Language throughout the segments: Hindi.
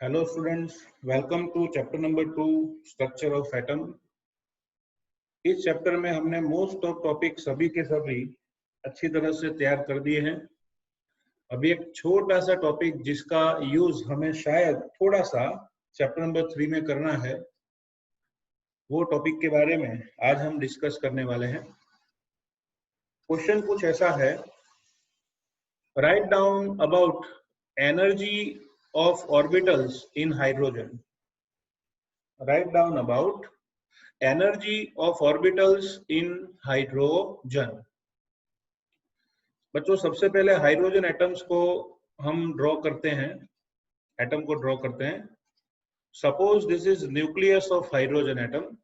Hello students, welcome to chapter number 2 structure of atom। इस चैप्टर में हमने मोस्ट ऑफ टॉपिक सभी के सभी अच्छी तरह से तैयार कर दिए हैं। अभी एक छोटा सा टॉपिक जिसका यूज हमें शायद थोड़ा सा चैप्टर नंबर 3 में करना है, वो टॉपिक के बारे में आज हम डिस्कस करने वाले हैं। क्वेश्चन कुछ ऐसा है, write down about energy of orbitals in hydrogen. Write down about energy of orbitals in hydrogen. बच्चों सबसे पहले हाइड्रोजन एटम्स को हम ड्रॉ करते हैं, एटम को ड्रॉ करते हैं। Suppose this is nucleus of hydrogen atom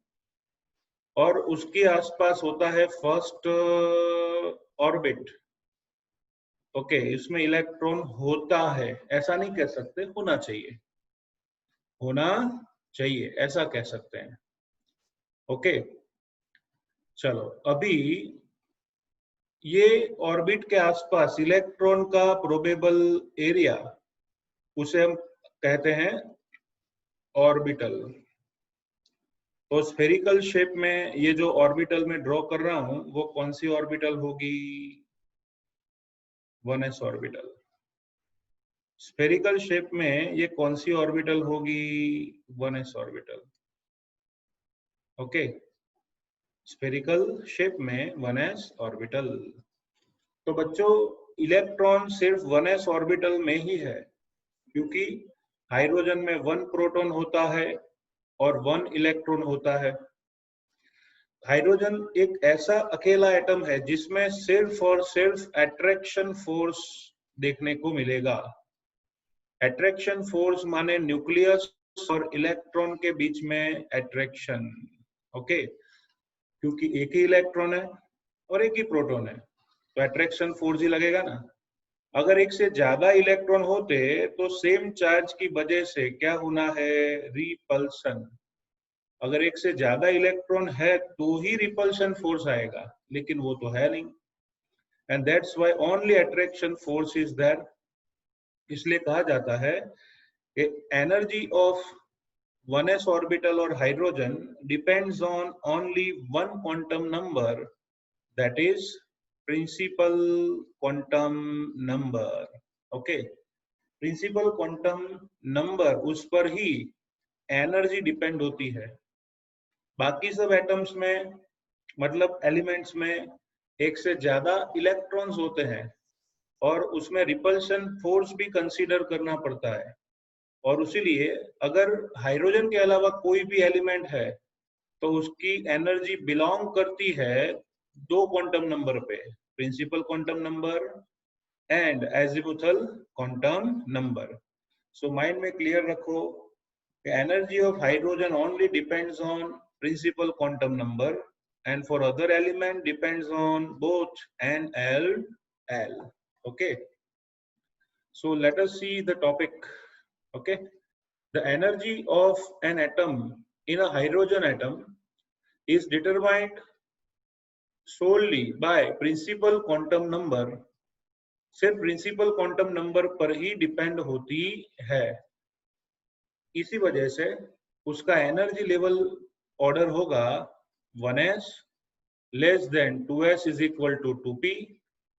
और उसके आसपास होता है फर्स्ट ऑर्बिट। ओके, इसमें इलेक्ट्रॉन होता है, ऐसा नहीं कह सकते, होना चाहिए, होना चाहिए ऐसा कह सकते हैं। ओके, चलो अभी ये ऑर्बिट के आसपास इलेक्ट्रॉन का प्रोबेबल एरिया उसे हम कहते हैं ऑर्बिटल। तो स्फेरिकल शेप में ये जो ऑर्बिटल में ड्रॉ कर रहा हूं वो कौन सी ऑर्बिटल होगी? 1s orbital. स्फेरिकल शेप में ये कौन सी ऑर्बिटल होगी? 1s orbital. Okay, spherical shape में 1s ऑर्बिटल। तो बच्चों इलेक्ट्रॉन सिर्फ 1s ऑर्बिटल में ही है, क्योंकि हाइड्रोजन में 1 प्रोटॉन होता है और 1 इलेक्ट्रॉन होता है। हाइड्रोजन एक ऐसा अकेला एटम है जिसमें सिर्फ और सिर्फ अट्रैक्शन फोर्स देखने को मिलेगा। अट्रैक्शन फोर्स माने न्यूक्लियस और इलेक्ट्रॉन के बीच में अट्रैक्शन। ओके, क्योंकि एक ही इलेक्ट्रॉन है और एक ही प्रोटॉन है तो अट्रैक्शन फोर्स ही लगेगा ना। अगर एक से ज्यादा इलेक्ट्रॉन होते तो सेम चार्ज की वजह से क्या होना है? रिपल्सन। अगर एक से ज्यादा इलेक्ट्रॉन है तो ही रिपल्सन फोर्स आएगा, लेकिन वो तो है नहीं। And that's why only attraction force is there. इसलिए कहा जाता है कि एनर्जी ऑफ 1s ऑर्बिटल और hydrogen depends on only one quantum number, that is principal quantum number. Okay, principal quantum number, उस पर ही एनर्जी डिपेंड होती है। बाकी सब एटम्स में, मतलब एलिमेंट्स में, एक से ज्यादा इलेक्ट्रॉन्स होते हैं और उसमें रिपल्शन फोर्स भी कंसीडर करना पड़ता है। और उसीलिए अगर हाइड्रोजन के अलावा कोई भी एलिमेंट है तो उसकी एनर्जी बिलोंग करती है 2 क्वांटम नंबर पे, principal quantum number and azimuthal quantum number. So mind में क्लियर रखो, energy of hydrogen only depends on principal quantum number, and for other element depends on both n, l, l. Okay, so let us see the topic. Okay, the energy of an atom in a hydrogen atom is determined solely by principal quantum number. सिर्फ प्रिंसिपल क्वांटम नंबर पर ही डिपेंड होती है। इसी वजह से उसका एनर्जी लेवल ऑर्डर होगा 1s less than 2s is equal to 2p,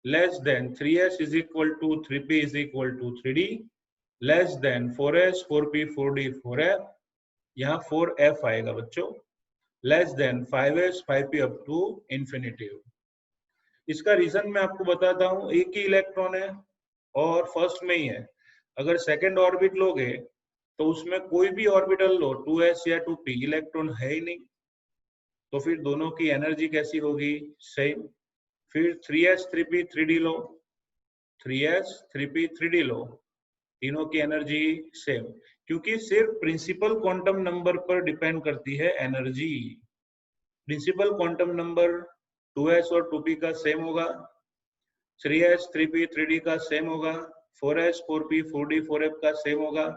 less than 3s is equal to 3p is equal to 3d, less than 4s 4p 4d 4f, यहाँ 4f आएगा बच्चों, less than 5s 5p up to infinitive। इसका रीजन मैं आपको बताता हूँ, एक ही इलेक्ट्रॉन है और फर्स्ट में ही है। अगर सेकेंड ऑर्बिट लोगे तो उसमें कोई भी ऑर्बिटल लो, 2s या 2p, इलेक्ट्रॉन है ही नहीं, तो फिर दोनों की एनर्जी कैसी होगी? सेम। फिर 3s 3p 3d लो, 3s 3p 3d लो, तीनों की एनर्जी सेम, क्योंकि सिर्फ प्रिंसिपल क्वांटम नंबर पर डिपेंड करती है energy. Principal quantum number 2s और 2p का सेम होगा, 3s 3p 3d का सेम होगा, 4s 4p 4d 4f का सेम होगा।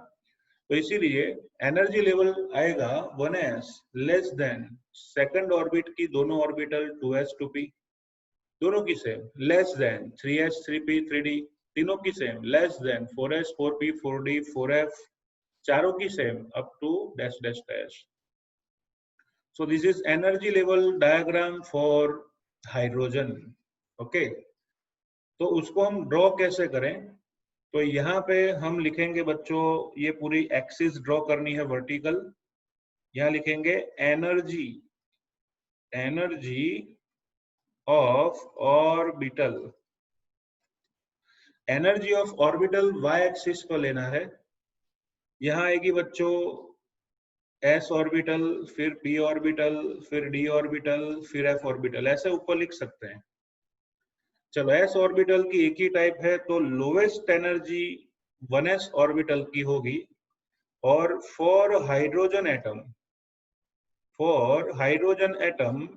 तो इसीलिए एनर्जी लेवल आएगा 1s less then second orbit की दोनों ऑर्बिटल 2s 2p, दोनों की same, less than 3s 3p 3d, तीनों की same, less than 4s 4p 4d 4f, चारों की same up to dash dash dash. So this is energy level diagram for hydrogen. Okay, तो उसको हम ड्रॉ कैसे करें? तो यहाँ पे हम लिखेंगे बच्चों, ये पूरी एक्सिस ड्रॉ करनी है वर्टिकल। यहाँ लिखेंगे energy, energy of orbital, energy of orbital Y axis पर लेना है। यहाँ आएगी बच्चों एस ऑर्बिटल, फिर पी ऑर्बिटल, फिर डी ऑर्बिटल, फिर एफ ऑर्बिटल, ऐसे ऊपर लिख सकते हैं। चलो, एस ऑर्बिटल की एक ही टाइप है, तो लोवेस्ट एनर्जी 1s ऑर्बिटल की होगी। और for hydrogen atom, for hydrogen atom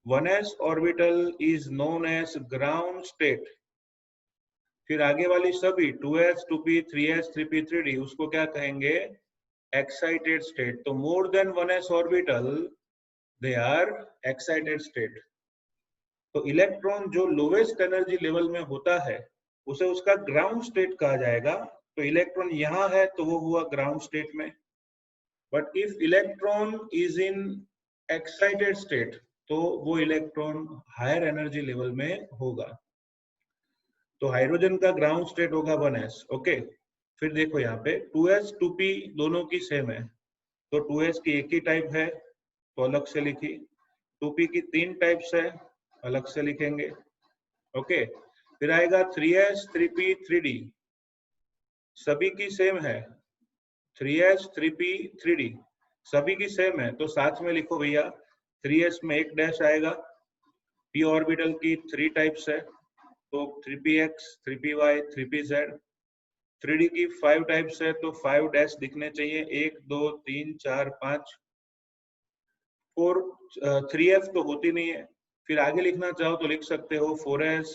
1s orbital is known as ground state. फिर आगे वाली सभी 2s 2p 3s 3p 3d उसको क्या कहेंगे? Excited state. तो more than 1s orbital they are excited state. तो इलेक्ट्रॉन जो लोवेस्ट एनर्जी लेवल में होता है उसे उसका ग्राउंड स्टेट कहा जाएगा। तो इलेक्ट्रॉन यहाँ है तो वो हुआ ग्राउंड स्टेट में। But if electron is in excited state तो वो इलेक्ट्रॉन हायर एनर्जी लेवल में होगा। तो हाइड्रोजन का ग्राउंड स्टेट होगा 1s। ओके, फिर देखो यहाँ पे 2s 2p दोनों की सेम है, तो 2s की एक ही टाइप है तो अलग से लिखी, 2p की 3 टाइप्स है अलग से लिखेंगे। ओके, फिर आएगा 3s 3p 3d, सभी की सेम है, 3s 3p 3d सभी की सेम है, तो साथ में लिखो भैया। 3s में एक डैश आएगा, p ऑर्बिटल की 3 टाइप्स है तो 3px 3py 3pz, 3d की 5 टाइप्स है तो 5 डैश दिखने चाहिए, 1 2 3 4 5। 3f तो होती नहीं है, फिर आगे लिखना चाहो तो लिख सकते हो 4s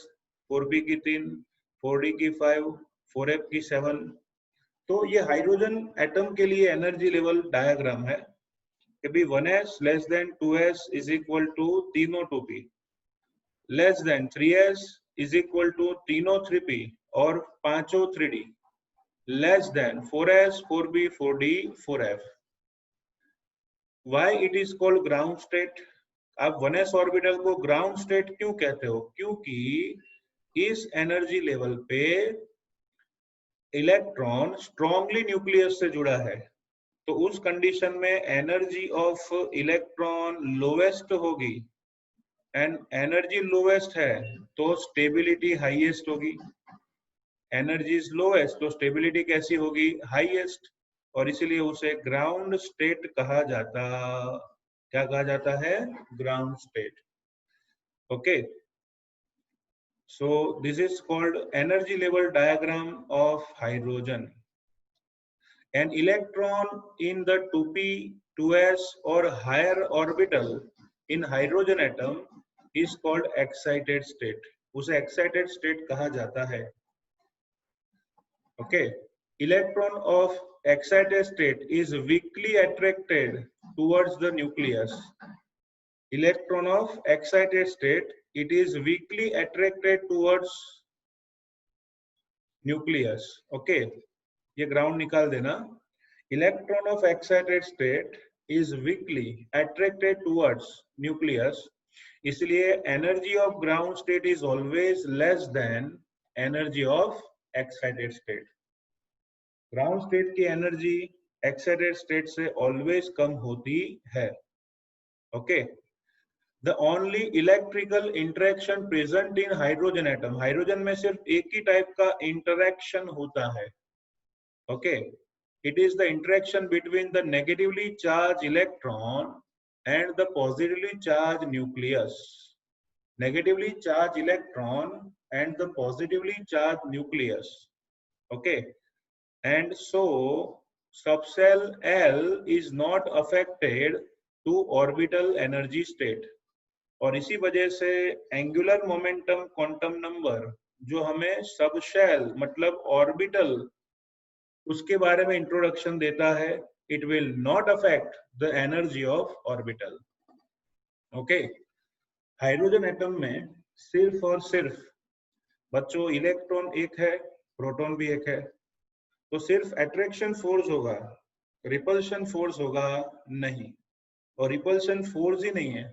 4p की 3, 4d की 5, 4f की 7। तो ये हाइड्रोजन एटम के लिए एनर्जी लेवल डायग्राम है कि भी 1s less than 2s is equal to तीनों 2p, less than 3s is equal to तीनों 3p और पांचों 3d, less than 4s 4b 4d 4f। Why it is called ground state? आप 1s ऑर्बिटल को ग्राउंड स्टेट क्यों कहते हो? क्योंकि इस एनर्जी लेवल पे इलेक्ट्रॉन स्ट्रॉन्गली न्यूक्लियस से जुड़ा है, तो उस कंडीशन में एनर्जी ऑफ इलेक्ट्रॉन लोवेस्ट होगी, एंड एनर्जी लोवेस्ट है तो स्टेबिलिटी हाईएस्ट होगी। एनर्जी इज लोवेस्ट तो स्टेबिलिटी कैसी होगी? हाईएस्ट, और इसीलिए उसे ग्राउंड स्टेट कहा जाता, क्या कहा जाता है? Ground state. Okay, so this is called energy level diagram of hydrogen. An electron in the 2p 2s or higher orbital in hydrogen atom is called excited state, उसे excited state कहा जाता है। Okay, electron of excited state is weakly attracted towards the nucleus. Electron of excited state, it is weakly attracted towards nucleus. Okay, ये ground निकाल देना। Electron of excited state is weakly attracted towards nucleus, इसलिए energy of ground state is always less than energy of excited state. Ground state की एनर्जी एक्साइटेड स्टेट से ऑलवेज कम होती है। Okay, the only electrical interaction present in hydrogen atom, hydrogen में सिर्फ एक ही टाइप का इंटरेक्शन होता है। Okay, it is the interaction between the negatively charged electron and the positively charged nucleus. Negatively charged electron and the positively charged nucleus. Okay, and so subcell L is not affected to orbital energy state. और इसी वजह से एंगुलर मोमेंटम क्वांटम नंबर जो हमें सबशेल मतलब ऑर्बिटल उसके बारे में इंट्रोडक्शन देता है, it will not affect the energy of orbital. Okay, hydrogen atom में सिर्फ और सिर्फ बच्चों इलेक्ट्रॉन एक है, प्रोटॉन भी एक है, तो सिर्फ अट्रैक्शन फोर्स होगा रिपल्शन फोर्स होगा? नहीं। और रिपल्शन फोर्स ही नहीं है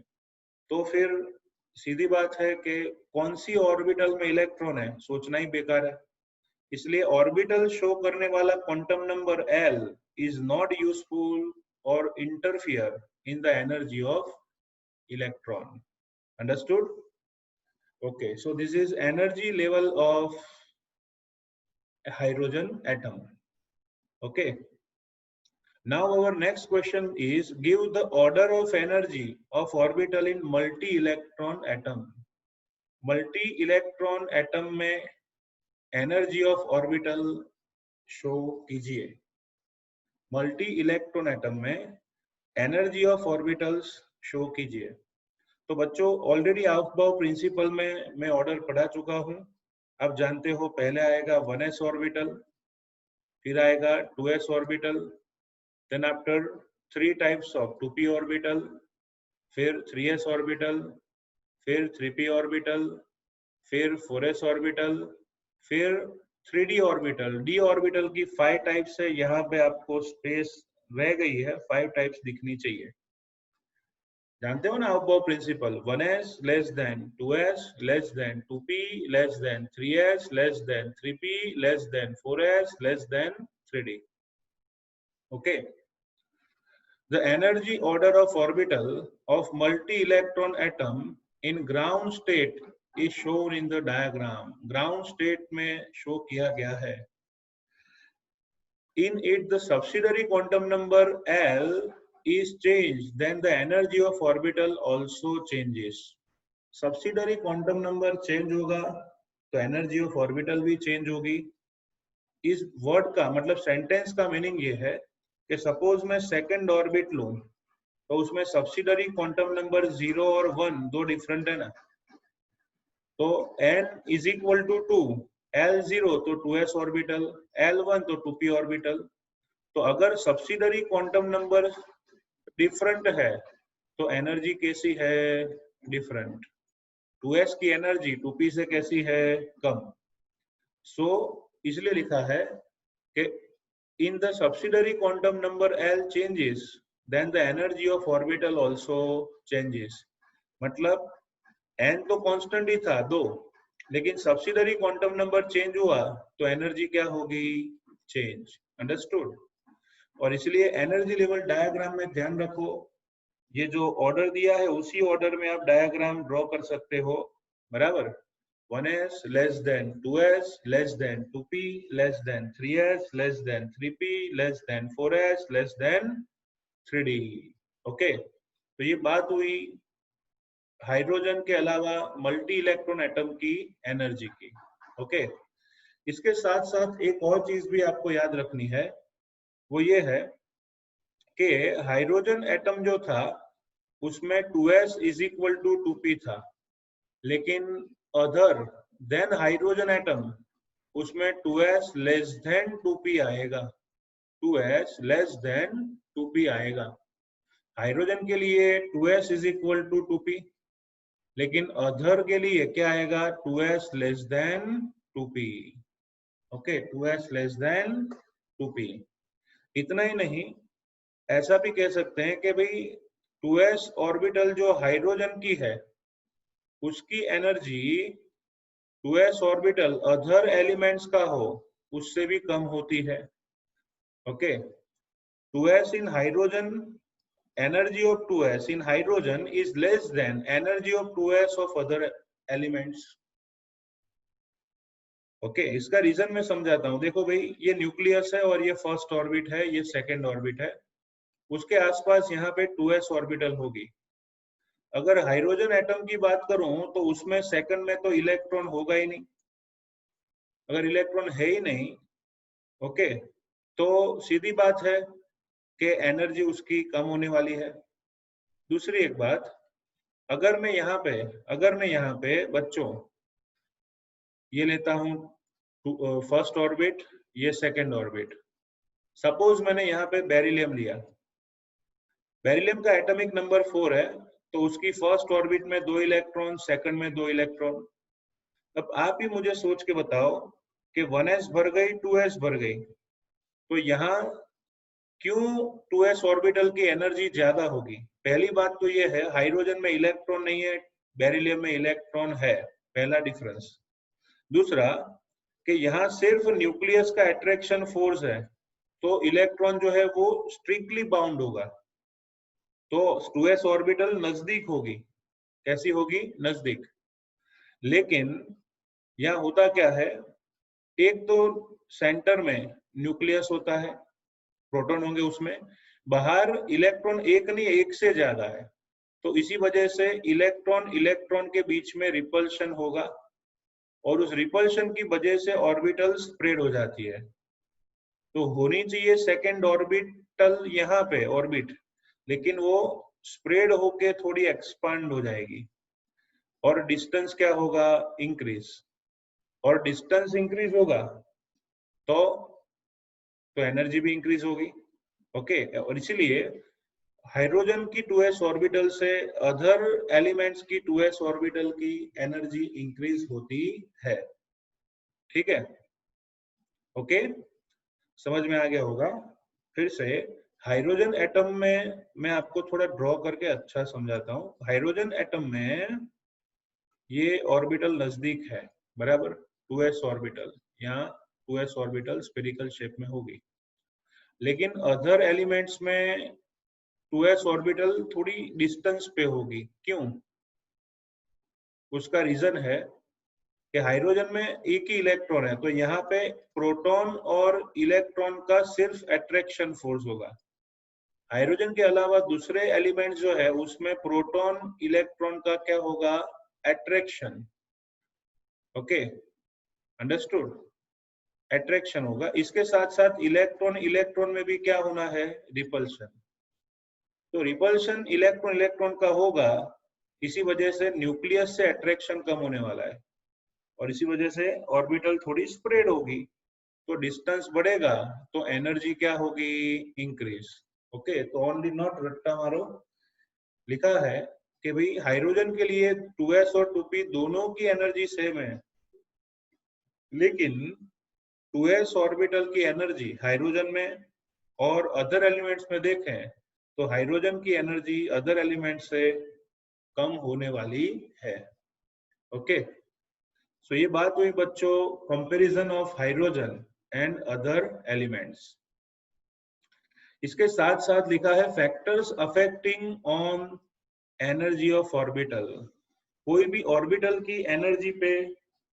तो फिर सीधी बात है कि कौन सी ऑर्बिटल में इलेक्ट्रॉन है, सोचना ही बेकार है। इसलिए ऑर्बिटल शो करने वाला quantum number L is not useful or interfere in the energy of electron. Understood? Okay, so this is energy level of a hydrogen atom. Okay. Now our next question is, give the order of energy of orbital in multi-electron atom. Multi-electron atom में energy of orbital शो कीजिए। मल्टी इलेक्ट्रॉन एटम में एनर्जी ऑफ ऑर्बिटल्स शो कीजिए। तो बच्चों ऑलरेडी अफबाउ प्रिंसिपल में मैं ऑर्डर पढ़ा चुका हूं। आप जानते हो पहले आएगा 1s ऑर्बिटल, फिर आएगा 2s orbital, then after 3 types of 2p orbital, फिर 3s ऑर्बिटल, फिर 3p ऑर्बिटल, फिर 4s ऑर्बिटल, फिर 3d ऑर्बिटल। डी ऑर्बिटल की 5 टाइप्स है। यहाँ पे आपको स्पेस रह गई है, 5 टाइप्स दिखनी चाहिए। जानते हो ना above principal, 1s less than 2s less than 2p less than 3s less than 3p less than 4s less than 3d। Okay, the energy order of orbital of multi-electron atom in ground state is shown in the diagram. ground state में शो किया गया है। in it the subsidiary quantum number L is changed, then the energy of orbital also changes. subsidiary quantum number change होगा तो energy of orbital भी change होगी। इस वर्ड का मतलब सेंटेंस का मीनिंग ये है कि सपोज मैं सेकंड ऑर्बिट लूं तो उसमें सब्सिडरी क्वांटम नंबर 0 और 1 दो डिफरेंट है ना। तो n is equal to 2, L0 तो 2s ऑर्बिटल, L1 तो 2p ऑर्बिटल। तो अगर सब्सिडरी क्वांटम नंबर डिफरेंट है तो एनर्जी कैसी है? डिफरेंट। 2s की एनर्जी 2p से कैसी है? कम। सो इसलिए लिखा है कि in the subsidiary quantum number L changes, then the energy of orbital also changes. मतलब n तो कांस्टेंट ही था 2, लेकिन सब्सिडरी क्वांटम नंबर चेंज हुआ तो एनर्जी क्या होगी? चेंज। अंडरस्टूड? और इसलिए एनर्जी लेवल डायग्राम में ध्यान रखो, ये जो ऑर्डर दिया है उसी ऑर्डर में आप डायग्राम ड्रॉ कर सकते हो। बराबर? 1s less than 2s less than 2p less than 3s less than 3p less than 4s less than 3d। Okay, तो ये बात हुई हाइड्रोजन के अलावा मल्टी इलेक्ट्रॉन एटम की एनर्जी की। ओके, इसके साथ साथ एक और चीज भी आपको याद रखनी है, वो ये है कि हाइड्रोजन एटम जो था उसमें 2s is equal to 2p था, लेकिन अदर देन हाइड्रोजन एटम उसमें 2s लेस देन 2p आएगा। 2s लेस देन 2p आएगा। हाइड्रोजन के लिए 2s is equal to 2p, लेकिन अदर के लिए क्या आएगा? 2s less than 2p। Okay, 2s less than 2p। इतना ही नहीं, ऐसा भी कह सकते हैं कि भाई 2s ऑर्बिटल जो हाइड्रोजन की है उसकी energy 2s orbital other elements का हो उससे भी कम होती है। Okay, 2s in hydrogen, energy of 2s in hydrogen is less than energy of 2s of other elements. Okay, इसका रीजन मैं समझाता हूँ। देखो भाई, ये न्यूक्लियस है और ये फर्स्ट ऑर्बिट है, ये सेकंड ऑर्बिट है। उसके आसपास यहाँ पे 2s ऑर्बिटल होगी। अगर हाइड्रोजन एटम की बात करूं तो उसमें सेकंड में तो इलेक्ट्रॉन होगा ही नहीं। अगर इलेक्ट्रॉन है ही नहीं, ओके, तो सीधी बात है कि एनर्जी उसकी कम होने वाली है। दूसरी एक बात, अगर मैं यहाँ पे बच्चों ये लेता हूं फर्स्ट ऑर्बिट, ये सेकंड ऑर्बिट। सपोज मैंने यहाँ पे बेरिलियम लिया, बेरिलियम का एटॉमिक नंबर 4 है, तो उसकी फर्स्ट ऑर्बिट में 2 इलेक्ट्रॉन, सेकंड में 2 इलेक्ट्रॉन। अब आप ही मुझे सोच के बताओ कि 1s भर गई, 2s भर गई, तो यहाँ क्यों 2s ऑर्बिटल की एनर्जी ज्यादा होगी? पहली बात तो ये है, हाइड्रोजन में इलेक्ट्रॉन नहीं है, बेरिलियम में इलेक्ट्रॉन है, पहला डिफरेंस। दूसरा कि यहाँ सिर्फ न्यूक्लियस का अट्रैक्शन फोर्स है, तो इलेक्ट्रॉन जो है वो स्ट्रिक्टली बाउंड होगा, तो 2s ऑर्बिटल नजदीक होगी। कैसी होगी? नजदीक। लेकिन यहाँ होता क्या है, एक तो सेंटर में न्यूक्लियस होता है, प्रोटॉन होंगे उसमें, बाहर इलेक्ट्रॉन एक नहीं एक से ज्यादा है, तो इसी वजह से इलेक्ट्रॉन इलेक्ट्रॉन के बीच में रिपल्शन होगा, और उस रिपल्शन की वजह से ऑर्बिटल स्प्रेड हो जाती है। तो होनी चाहिए सेकेंड ऑर्बिटल यहाँ पे ऑर्बिट, लेकिन वो स्प्रेड होके थोड़ी एक्सपांड हो जाएगी, और डिस्टेंस क्या होगा? इंक्रीज। और डिस्टेंस इंक्रीज होगा तो एनर्जी भी इंक्रीज होगी। ओके, और इसीलिए हाइड्रोजन की 2s ऑर्बिटल से अदर एलिमेंट्स की 2s ऑर्बिटल की एनर्जी इंक्रीज होती है। ठीक है? ओके, समझ में आ गया होगा। फिर से हाइड्रोजन एटम में मैं आपको थोड़ा ड्रॉ करके अच्छा समझाता हूँ। हाइड्रोजन एटम में ये ऑर्बिटल नजदीक है, बराबर, 2s ऑर्बिटल, यहाँ 2s ऑर्बिटल स्फेरिकल शेप में होगी। लेकिन अदर एलिमेंट्स में 2s ऑर्बिटल थोड़ी डिस्टेंस पे होगी। क्यों? उसका रीजन है कि हाइड्रोजन में एक ही इलेक्ट्रॉन है, तो यहाँ पे प्रोटॉन और इलेक्ट्रॉन का सिर्फ अट्रैक्शन फोर्स होगा। हाइड्रोजन के अलावा दूसरे एलिमेंट जो है उसमें प्रोटॉन इलेक्ट्रॉन का क्या होगा? अट्रैक्शन। Okay, understood? अट्रैक्शन होगा। इसके साथ साथ इलेक्ट्रॉन इलेक्ट्रॉन में भी क्या होना है? रिपल्शन। तो रिपल्शन इलेक्ट्रॉन इलेक्ट्रॉन का होगा, इसी वजह से न्यूक्लियस से अट्रैक्शन कम होने वाला है, और इसी वजह से ऑर्बिटल थोड़ी स्प्रेड होगी, तो डिस्टेंस बढ़ेगा, तो एनर्जी क्या होगी? इंक्रीज। ओके, तो ओनली नॉट रट्टा मारो, लिखा है कि भाई हाइड्रोजन के लिए 2s और 2p दोनों की एनर्जी सेम है, लेकिन 2s ऑर्बिटल की एनर्जी हाइड्रोजन में और अदर एलिमेंट्स में देखें तो हाइड्रोजन की एनर्जी अदर एलिमेंट से कम होने वाली है। ओके, सो ये बात हुई बच्चों comparison of hydrogen and other elements. इसके साथ साथ लिखा है factors affecting on energy of orbital. कोई भी ऑर्बिटल की एनर्जी पे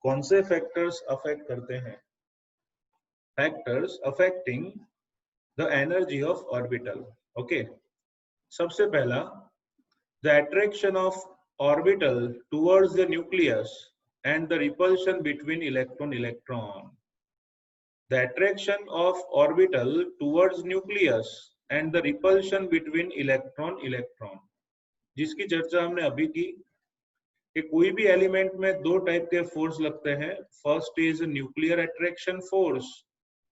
कौन से फैक्टर्स अफेक्ट करते हैं? Factors affecting the energy of orbital. Okay, सबसे पहला, the attraction of orbital towards the nucleus and the repulsion between electron. The attraction of orbital towards nucleus and the repulsion between electron. जिसकी चर्चा हमने अभी की कि कोई भी एलिमेंट में दो टाइप के फोर्स लगते हैं। First is nuclear attraction force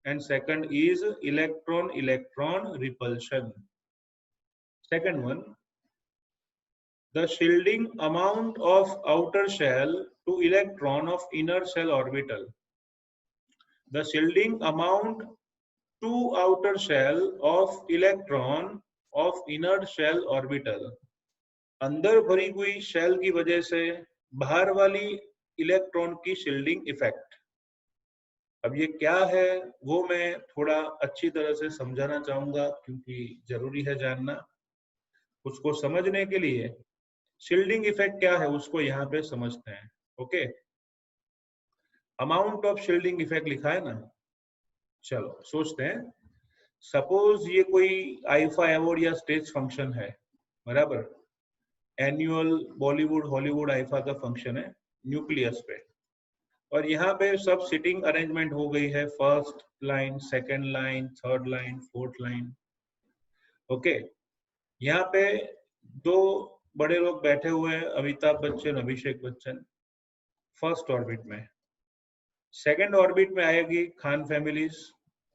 and second is electron repulsion. Second one, the shielding amount of outer shell to electron of inner shell orbital. The shielding amount to outer shell of electron of inner shell orbital. अंदर भरी हुई शेल की वजह से बाहर वाली इलेक्ट्रॉन की शील्डिंग इफेक्ट। अब ये क्या है वो मैं थोड़ा अच्छी तरह से समझाना चाहूंगा, क्योंकि जरूरी है जानना। उसको समझने के लिए शील्डिंग इफेक्ट क्या है उसको यहाँ पे समझते हैं। Okay, amount of shielding effect लिखा है ना, चलो सोचते हैं। सपोज ये कोई आईफा अवार्ड या स्टेज फंक्शन है, बराबर, एनुअल बॉलीवुड हॉलीवुड आईफा का फंक्शन है न्यूक्लियस पे, और यहाँ पे सब सिटिंग अरेंजमेंट हो गई है, first line, second line, third line, fourth line. Okay, यहाँ पे दो बड़े लोग बैठे हुए हैं, अमिताभ बच्चन, अभिषेक बच्चन, फर्स्ट ऑर्बिट में। सेकेंड ऑर्बिट में आएगी खान फैमिलीज,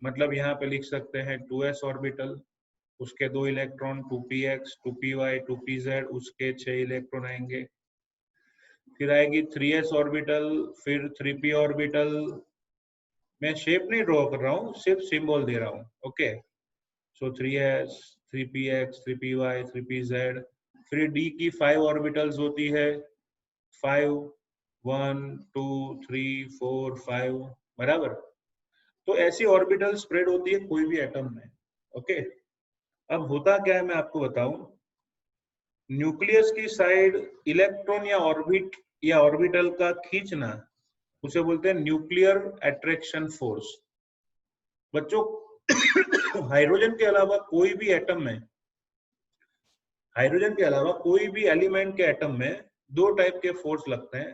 मतलब यहाँ पे लिख सकते हैं 2s ऑर्बिटल, उसके 2 इलेक्ट्रॉन 2px 2py 2pz, उसके 6 इलेक्ट्रॉन आएंगे। फिर आएगी 3s ऑर्बिटल, फिर 3p ऑर्बिटल। मैं शेप नहीं ड्रॉ कर रहा हूँ, सिर्फ सिंबल दे रहा हूँ। ओके, सो 3s, 3px, 3py, 3pz। फिर d की 5 ऑर्बिटल्स होती है, 5, 1, 2, 3, 4, 5, बराबर। तो ऐसी ऑर्बिटल स्प्रेड होती है कोई भी एटम में। ओके, अब होता क्या है मैं आपको बताऊं। न्यूक्लियस की साइड इलेक्ट्रॉन या ऑर्बिटल का खींचना, उसे बोलते हैं न्यूक्लियर अट्रैक्शन फोर्स। बच्चों हाइड्रोजन के अलावा कोई भी एटम में, हाइड्रोजन के अलावा कोई भी एलिमेंट के एटम में दो टाइप के फोर्स लगते हैं।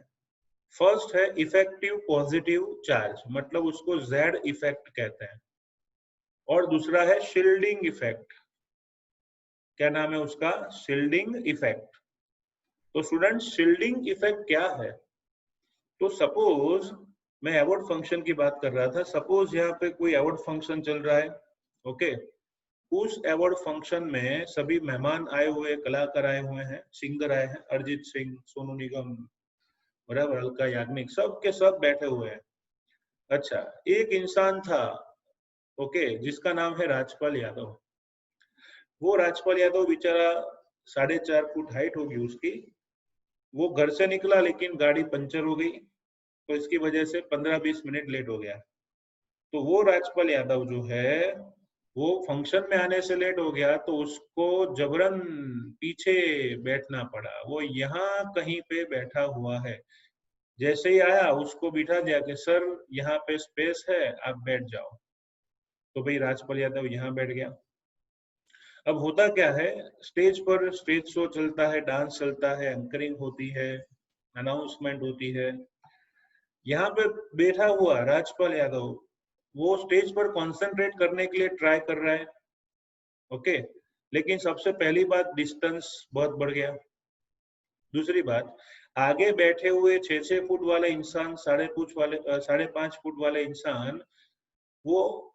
फर्स्ट है इफेक्टिव पॉजिटिव चार्ज, मतलब उसको जेड इफेक्ट कहते हैं, और दूसरा है शील्डिंग इफेक्ट। क्या नाम है उसका? Shielding effect. तो स्टूडेंट, शील्डिंग इफेक्ट क्या है? तो सपोज मैं एबॉर्ट फंक्शन की बात कर रहा था। सपोज यहाँ पे कोई एबॉर्ट फंक्शन चल रहा है। ओके, उस एबॉर्ट फंक्शन में सभी मेहमान आए हुए, कलाकार आए हुए हैं, सिंगर आए हैं, अरिजीत सिंह, सोनू निगम, बराबर, अलका याग्निक, सब के सब बैठे हुए हैं। अच्छा, एक इंसान था, ओके, जिसका नाम है राजपाल यादव। वो राजपाल यादव बेचारा 4.5 फुट हाइट होगी उसकी। वो घर से निकला लेकिन गाड़ी पंचर हो गई, तो इसकी वजह से 15-20 मिनट लेट हो गया। तो वो राजपाल यादव जो है, वो फंक्शन में आने से लेट हो गया, तो उसको जबरन पीछे बैठना पड़ा। वो यहाँ कहीं पे बैठा हुआ है। जैसे ही आया उसको बिठा दिया कि सर यहाँ पे स्पेस है, आप बैठ जाओ। तो भाई राजपाल यादव यहाँ बैठ गया। अब होता क्या है, स्टेज पर स्टेज शो चलता है, डांस चलता है, एंकरिंग होती है, अनाउंसमेंट होती है। यहाँ पे बैठा हुआ राजपाल यादव वो स्टेज पर कंसंट्रेट करने के लिए ट्राई कर रहा है। ओके, लेकिन सबसे पहली बात, डिस्टेंस बहुत बढ़ गया। दूसरी बात, आगे बैठे हुए 6-6 फुट वाले इंसान, 5.5 फुट वाले इंसान, वो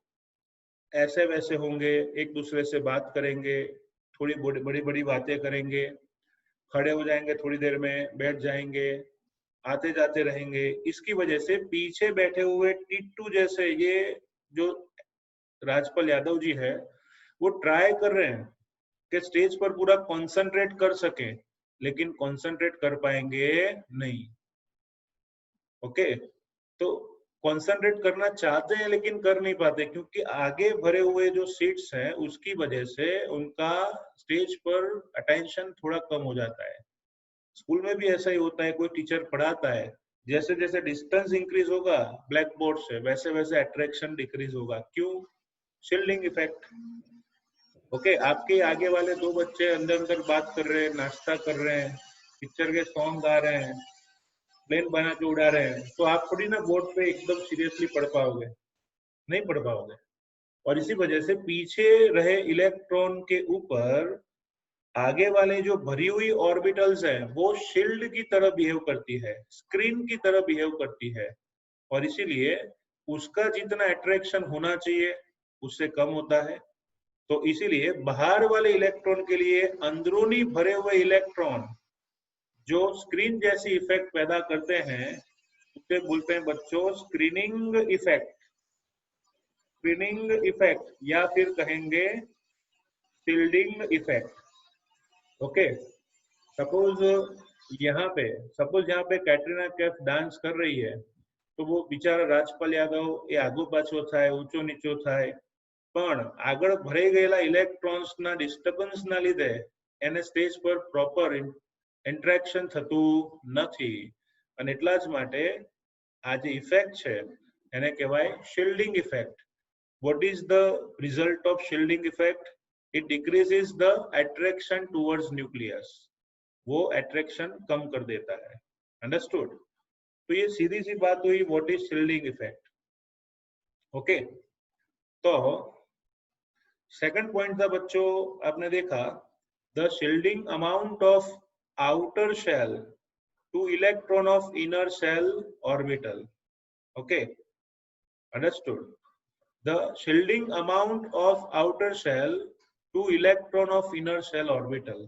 ऐसे वैसे होंगे, एक दूसरे से बात करेंगे, थोड़ी बड़ी बड़ी बातें करेंगे, खड़े हो जाएंगे, थोड़ी देर में बैठ जाएंगे, आते जाते रहेंगे। इसकी वजह से पीछे बैठे हुए टिट्टू जैसे ये जो राजपाल यादव जी है, वो ट्राई कर रहे हैं कि स्टेज पर पूरा कंसंट्रेट कर सके, लेकिन कंसंट्रेट कर पाएंगे नहीं। ओके, तो कंसंट्रेट करना चाहते हैं लेकिन कर नहीं पाते, क्योंकि आगे भरे हुए जो सीट्स हैं उसकी वजह से उनका स्टेज पर अटेंशन थोड़ा कम हो जाता है। स्कूल में भी ऐसा ही होता है, कोई टीचर पढ़ाता है, जैसे जैसे डिस्टेंस इंक्रीज होगा ब्लैक बोर्ड से, वैसे वैसे अट्रैक्शन डिक्रीज होगा। क्यों? Shielding effect. ओके, आपके आगे वाले दो बच्चे अंदर अंदर बात कर रहे हैं, नाश्ता कर रहे हैं, पिक्चर के सॉन्ग गा रहे हैं, प्लेन बना के उड़ा रहे हैं, तो आप थोड़ी ना बोर्ड पे एकदम सीरियसली पढ़ पाओगे, नहीं पढ़ पाओगे। और इसी वजह से पीछे रहे इलेक्ट्रॉन के ऊपर आगे वाले जो भरी हुई ऑर्बिटल्स हैं वो शील्ड की तरह बिहेव करती है, स्क्रीन की तरह बिहेव करती है, और इसीलिए उसका जितना अट्रैक्शन होना चाहिए उससे कम होता है। तो इसीलिए बाहर वाले इलेक्ट्रॉन के लिए अंदरूनी भरे हुए इलेक्ट्रॉन जो स्क्रीन जैसी इफेक्ट पैदा करते हैं उसे बोलते हैं बच्चों स्क्रीनिंग इफेक्ट। स्क्रीनिंग इफेक्ट या फिर कहेंगे शील्डिंग इफेक्ट। ओके, सपोज यहाँ पे कैटरीना कैफ डांस कर रही है, तो वो बिचारा राजपाल यादव એ આગો પાછો થાય, ઊંચો નીચો થાય, પણ આગળ ભરાઈ ગયેલા ઇલેક્ટ્રોન્સના ડિસ્ટર્બન્સના લીધે એને સ્ટેજ પર પ્રોપર ઇન્ટરેક્શન થતું નથી, અને એટલા જ માટે આ જે ઇફેક્ટ છે એને કહેવાય shielding effect. What is the result of shielding effect? It decreases the attraction towards nucleus. वो अट्रैक्शन कम कर देता है। अंडरस्टूड? तो ये सीधी सी बात हुई what is shielding effect. Okay, तो सेकंड पॉइंट था बच्चों, आपने देखा the shielding amount of outer shell to electron of inner shell orbital. Okay, understood? The shielding amount of outer shell to electron of inner shell orbital.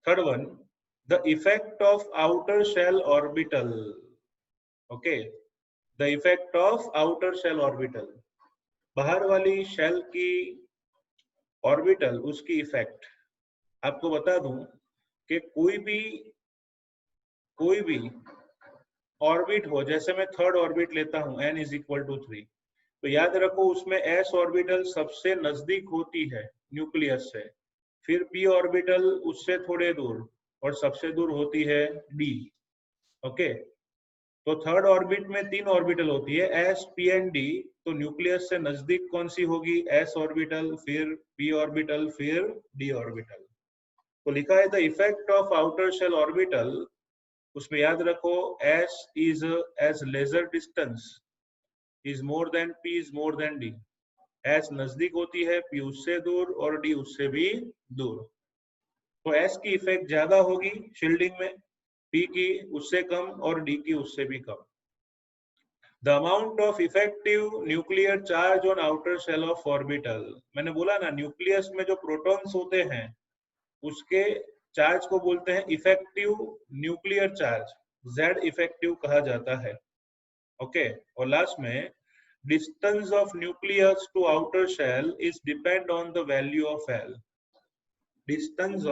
Third one, the effect of outer shell orbital. Okay, the effect of outer shell orbital. बाहर वाली शेल की ऑर्बिटल, उसकी इफेक्ट आपको बता दूं कि कोई भी ऑर्बिट हो, जैसे मैं थर्ड ऑर्बिट लेता हूं n इज इक्वल टू 3, तो याद रखो उसमें s ऑर्बिटल सबसे नजदीक होती है न्यूक्लियस से, फिर p ऑर्बिटल उससे थोड़े दूर, और सबसे दूर होती है d। ओके, तो थर्ड ऑर्बिट में 3 ऑर्बिटल होती है s p एंड d, तो न्यूक्लियस से नजदीक कौन सी होगी? s ऑर्बिटल, फिर p ऑर्बिटल, फिर d ऑर्बिटल। तो लिखा है the effect of outer shell orbital, उसमें याद रखो s is as lesser distance is more than p is more than d। s नजदीक होती है, p उससे दूर और d उससे भी दूर, तो s की इफेक्ट ज्यादा होगी शील्डिंग में, p की उससे कम और d की उससे भी कम। The amount of effective nuclear charge on outer shell of orbital, मैंने बोला ना न्यूक्लियस में जो प्रोटॉन्स होते हैं उसके चार्ज को बोलते हैं effective nuclear charge, Z effective कहा जाता है। ओके, और लास्ट में distance of nucleus to outer shell is depend on the value of L। distance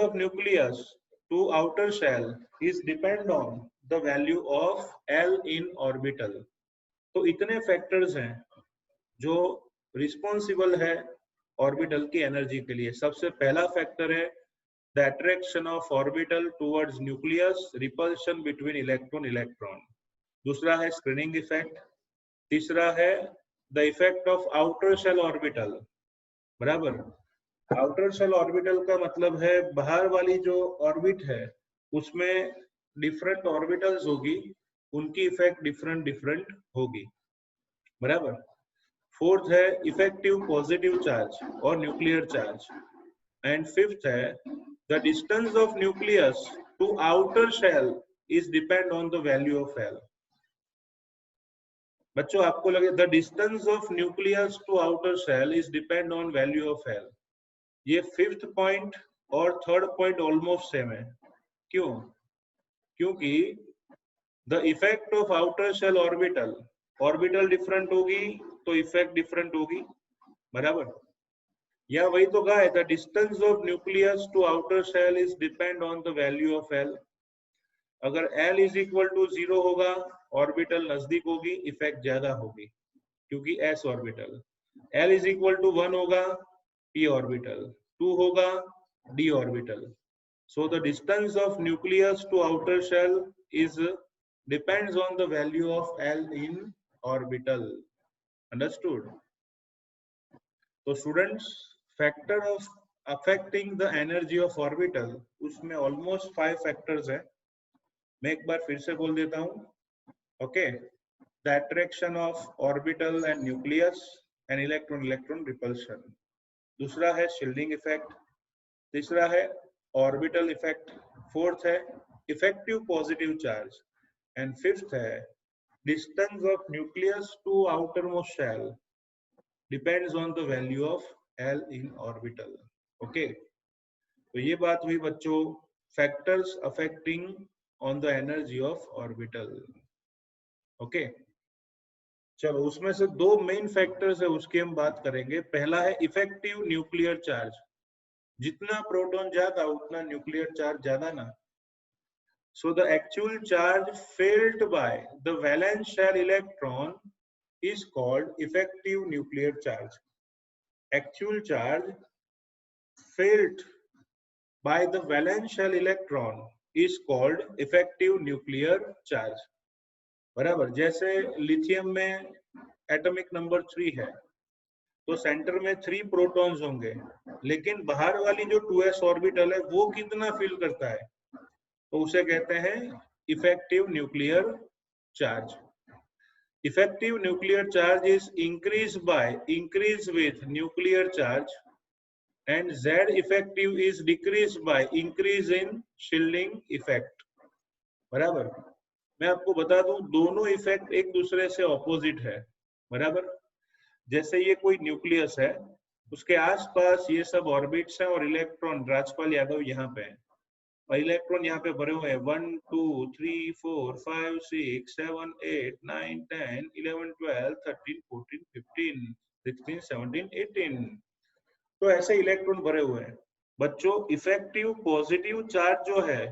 of nucleus to outer shell is depend on the value of L in orbital। तो इतने फैक्टर्स हैं जो रिस्पॉन्सिबल है ऑर्बिटल की एनर्जी के लिए। सबसे पहला फैक्टर है the attraction of orbital towards nucleus, repulsion between electron electron. दूसरा है स्क्रीनिंग इफेक्ट। तीसरा है the effect of outer shell orbital. बराबर, आउटर शेल ऑर्बिटल का मतलब है बाहर वाली जो ऑर्बिट है उसमें डिफरेंट ऑर्बिटल्स होगी, उनकी इफेक्ट डिफरेंट डिफरेंट होगी। बराबर। फोर्थ है इफेक्टिव पॉजिटिव चार्ज और न्यूक्लियर चार्ज, एंड फिफ्थ है the distance of nucleus to outer shell is depend on the value of L. बच्चों आपको लगे the distance of nucleus to outer shell is depend on value of L, ये फिफ्थ पॉइंट और थर्ड पॉइंट ऑलमोस्ट सेम है। क्यों? क्योंकि the effect of outer shell orbital, orbital different होगी तो इफेक्ट डिफरेंट होगी। बराबर, या वही तो कहा है the distance of nucleus to outer shell is depend on the value of L. अगर एल इज इक्वल टू 0 होगा, ऑर्बिटल नजदीक होगी, इफेक्ट ज्यादा होगी क्योंकि S orbital. L is equal to 1 होगा, p ऑर्बिटल, 2 होगा, d orbital. So the distance of nucleus to outer shell is depends on the value of L in orbital. Understood? So students, factor of affecting the energy of orbital, उसमें almost 5 factors है। मैं एक बार फिर से बोल देता हूँ। Okay, the attraction of orbital and nucleus and electron repulsion। दूसरा है shielding effect। तीसरा है ऑर्बिटल इफेक्ट। फोर्थ है effective positive charge, and fifth है distance of nucleus to outer most shell depends on the value of L in orbital. Okay, तो ये बात हुई बच्चों factors affecting on the energy of orbital. Okay, चलो उसमें से दो मेन फैक्टर्स है उसकी हम बात करेंगे। पहला है इफेक्टिव न्यूक्लियर चार्ज, जितना प्रोटॉन ज्यादा उतना न्यूक्लियर चार्ज ज्यादा ना। So the actual charge felt by the valence shell electron is called effective nuclear charge। Actual charge felt by the valence shell electron is called effective nuclear charge। बराबर, जैसे लिथियम में एटॉमिक नंबर 3 है तो सेंटर में 3 प्रोटॉन्स होंगे, लेकिन बाहर वाली जो 2s ऑर्बिटल है वो कितना फिल करता है, तो उसे कहते हैं effective nuclear charge. Effective nuclear charge is increase with nuclear charge, and Z effective is decrease by increase in shielding effect। बराबर, मैं आपको बता दूं दोनों इफेक्ट एक दूसरे से ऑपोजिट है। बराबर, जैसे ये कोई न्यूक्लियस है, उसके आसपास ये सब ऑर्बिट्स हैं और इलेक्ट्रॉन राजपाल यादव यहाँ पे है, और इलेक्ट्रॉन यहाँ पे भरे हुए हैं 1 2 3 4 5 6 7 8 9 10 11 12 13 14 15। 16, 17, 18। तो ऐसे इलेक्ट्रॉन भरे हुए हैं बच्चों। इफेक्टिव पॉजिटिव चार्ज जो है,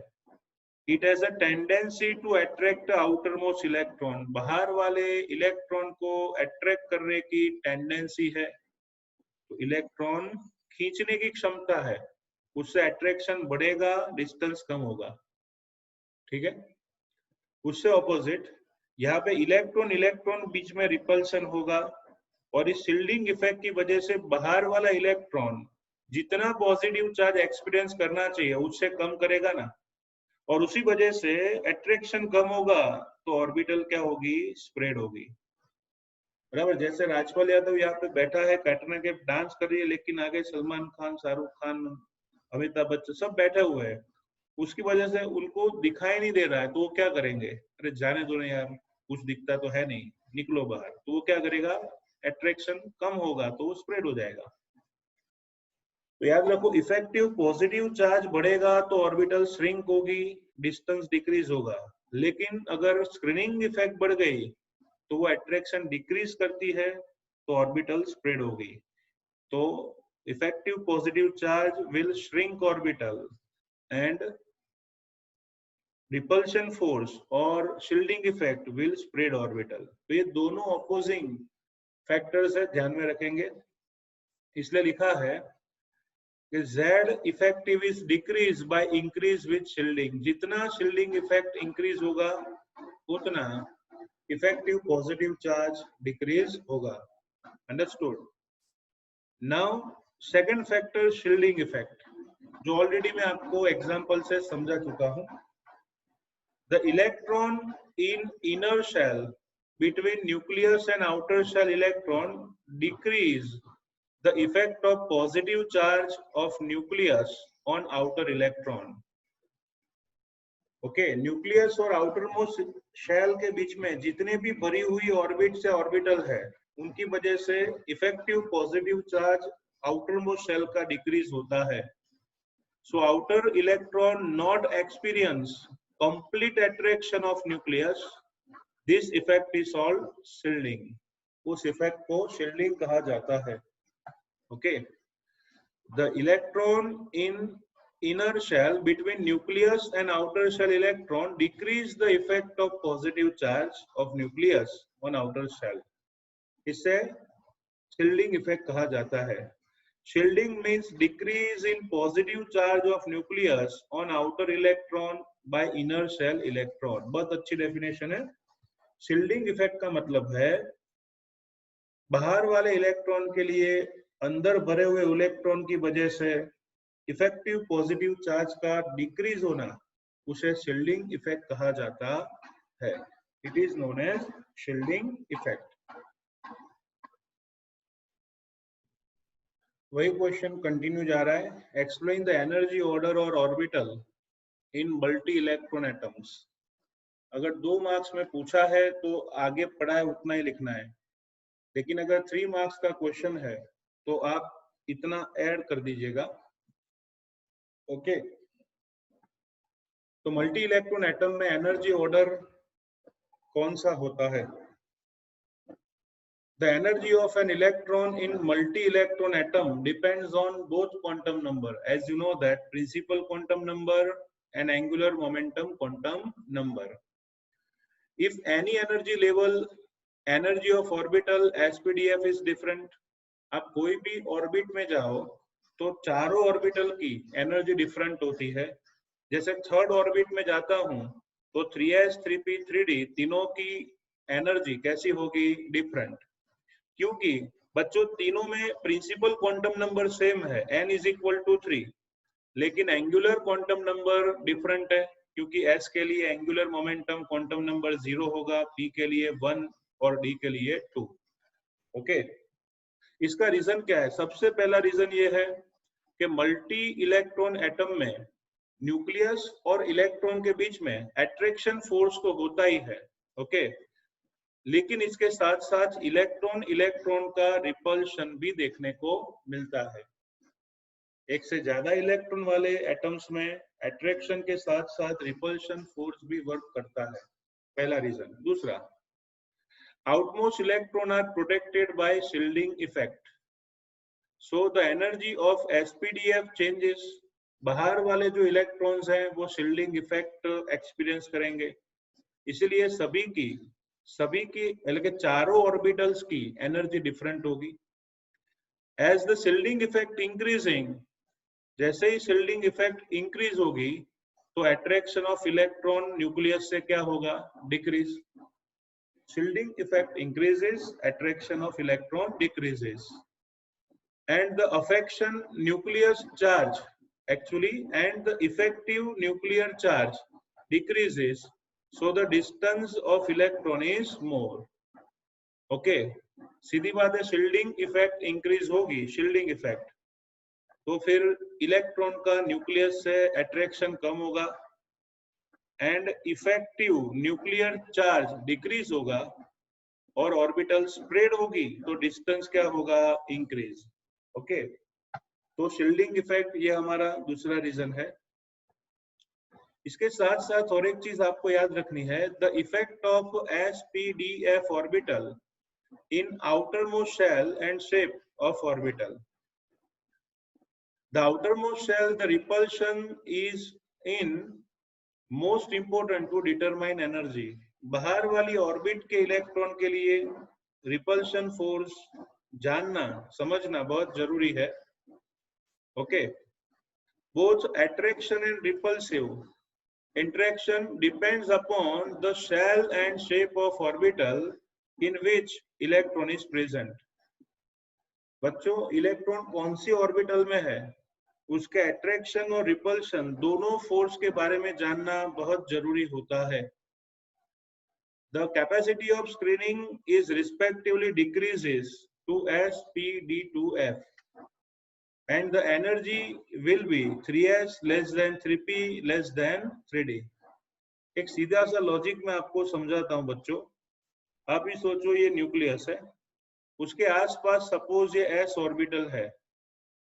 it has a tendency to attract outer most electron. बाहर वाले इलेक्ट्रॉन को अट्रैक्ट करने की टेंडेंसी है, तो इलेक्ट्रॉन खींचने की क्षमता है, उससे अट्रैक्शन बढ़ेगा, डिस्टेंस कम होगा। ठीक है, उससे ऑपोजिट यहाँ पे इलेक्ट्रॉन इलेक्ट्रॉन बीच में रिपल्शन होगा, और इस शील्डिंग इफेक्ट की वजह से बाहर वाला इलेक्ट्रॉन जितना पॉजिटिव चार्ज एक्सपीरियंस करना चाहिए उससे कम करेगा ना, और उसी वजह से अट्रैक्शन कम होगा, तो ऑर्बिटल क्या होगी, स्प्रेड होगी। बराबर, जैसे राजपाल यादव यहाँ पे बैठा है, कैटरीना कैफ डांस कर रही है, लेकिन आगे सलमान खान, शाहरुख खान, अमिताभ बच्चन सब बैठे हुए हैं, उसकी वजह से उनको दिखाई नहीं दे रहा है, तो वो क्या करेंगे, अरे जाने दो ना यार, कुछ दिखता तो है नहीं, निकलो बाहर। तो वो क्या करेगा, अट्रैक्शन कम होगा, तो वो स्प्रेड हो जाएगा। तो याद रखो, इफेक्टिव पॉजिटिव चार्ज बढ़ेगा तो ऑर्बिटल श्रिंक होगी, डिस्टेंस डिक्रीज होगा। लेकिन अगर स्क्रीनिंग इफेक्ट बढ़ गई तो वो अट्रैक्शन डिक्रीज करती है, तो ऑर्बिटल स्प्रेड होगी। तो effective positive charge will shrink orbital and repulsion force और shielding effect will spread orbital. तो ये दोनों ऑपोजिंग फैक्टर्स है, ध्यान में रखेंगे। इसलिए लिखा है कि Z effective is decrease by increase with shielding. जितना शील्डिंग इफेक्ट इंक्रीज होगा उतना इफेक्टिव पॉजिटिव चार्ज डिक्रीज होगा। Understood. Now second factor, shielding effect, जो ऑलरेडी मैं आपको एग्जांपल से समझा चुका हूं। The electron in inner shell between nucleus and outer shell electron decrease the effect of positive charge of nucleus on outer electron. Okay, nucleus और आउटर मोस्ट शेल के बीच में जितने भी भरी हुई ऑर्बिट से ऑर्बिटल है, उनकी वजह से effective positive charge outer most shell का डिक्रीज होता है। So outer electron not experience complete attraction of nucleus. This effect is called shielding. उस इफेक्ट को शील्डिंग कहा जाता है। Okay, the electron in inner shell between nucleus and outer shell electron decrease the effect of positive charge of nucleus on outer shell. इसे shielding effect कहा जाता है। Shielding means decrease in positive charge of nucleus on outer electron by inner shell electron। बहुत अच्छी डेफिनेशन है। Shielding effect का मतलब है बाहर वाले इलेक्ट्रॉन के लिए अंदर भरे हुए इलेक्ट्रॉन की वजह से इफेक्टिव पॉजिटिव चार्ज का डिक्रीज होना, उसे शील्डिंग इफेक्ट कहा जाता है। It is known as shielding effect. वही क्वेश्चन कंटिन्यू जा रहा है। एक्सप्लेन द एनर्जी ऑर्डर और orbital in multi electron atoms. अगर 2 मार्क्स में पूछा है तो आगे पढ़ा है उतना ही लिखना है, लेकिन अगर 3 मार्क्स का क्वेश्चन है तो आप इतना ऐड कर दीजिएगा। ओके, तो मल्टी इलेक्ट्रॉन एटम में एनर्जी ऑर्डर कौन सा होता है? The energy of an electron in multi-electron atom depends on both quantum number. As you know that principal quantum number and angular momentum quantum number. If any energy level, energy of orbital SPDF is different. आप कोई भी ऑर्बिट में जाओ तो चारों ऑर्बिटल की एनर्जी डिफरेंट होती है। जैसे थर्ड ऑर्बिट में जाता हूं तो 3s 3p 3d तीनों की एनर्जी कैसी होगी, डिफरेंट। क्योंकि बच्चों तीनों में प्रिंसिपल क्वांटम नंबर सेम है, n इज इक्वल टू 3, लेकिन एंगुलर क्वांटम नंबर डिफरेंट है, क्योंकि s के लिए एंगुलर मोमेंटम क्वांटम नंबर 0 होगा, p के लिए 1 और d के लिए 2। ओके, इसका रीजन क्या है? सबसे पहला रीजन ये है कि मल्टी इलेक्ट्रॉन एटम में न्यूक्लियस और इलेक्ट्रॉन के बीच में अट्रैक्शन फोर्स तो होता ही है। ओके, लेकिन इसके साथ साथ इलेक्ट्रॉन इलेक्ट्रॉन का रिपल्शन भी देखने को मिलता है। एक से ज्यादा इलेक्ट्रॉन वाले एटम्स में अट्रैक्शन के साथ साथ रिपल्शन फोर्स भी वर्क करता है। पहला रीजन। दूसरा, Outmost electron are protected by shielding effect. So the energy of SPDF changes. बाहर वाले जो इलेक्ट्रॉन्स हैं वो शील्डिंग इफेक्ट एक्सपीरियंस करेंगे, इसलिए सभी की बल्कि चारों ऑर्बिटल्स की एनर्जी डिफरेंट होगी. As the shielding effect increasing, जैसे ही शील्डिंग इफेक्ट इंक्रीज होगी तो अट्रैक्शन ऑफ इलेक्ट्रॉन न्यूक्लियस से क्या होगा, decrease. Shielding effect increases, attraction of electron decreases, and the affection nucleus charge and the effective nuclear charge decreases, so the distance of electron is more. Okay, सीधी बात है, shielding effect increase होगी, shielding effect, तो फिर इलेक्ट्रॉन का न्यूक्लियस से अट्रैक्शन कम होगा and effective nuclear charge decrease होगा और ऑर्बिटल स्प्रेड होगी तो डिस्टेंस क्या होगा, इंक्रीज. ओके, तो शील्डिंग इफेक्ट ये हमारा दूसरा रीजन है. इसके साथ साथ और एक चीज आपको याद रखनी है, the effect of SPDF orbital in outermost shell and shape of orbital. The outermost shell, the repulsion is in most important to determine energy. बाहर वाली ऑर्बिट के इलेक्ट्रॉन के लिए रिपल्शन फोर्स जानना समझना बहुत जरूरी है. Okay, both attraction and repulsive interaction depends upon the shell and shape of orbital in which electron is present. बच्चों, इलेक्ट्रॉन कौन सी ऑर्बिटल में है, उसके अट्रैक्शन और रिपल्शन दोनों फोर्स के बारे में जानना बहुत जरूरी होता है. The capacity of screening is respectively decreases to SPD2F and the energy will be 3S less than 3P less than 3D. एक सीधा सा लॉजिक मैं आपको समझाता हूं बच्चों. आप ही सोचो, ये न्यूक्लियस है, उसके आसपास सपोज ये S ऑर्बिटल है,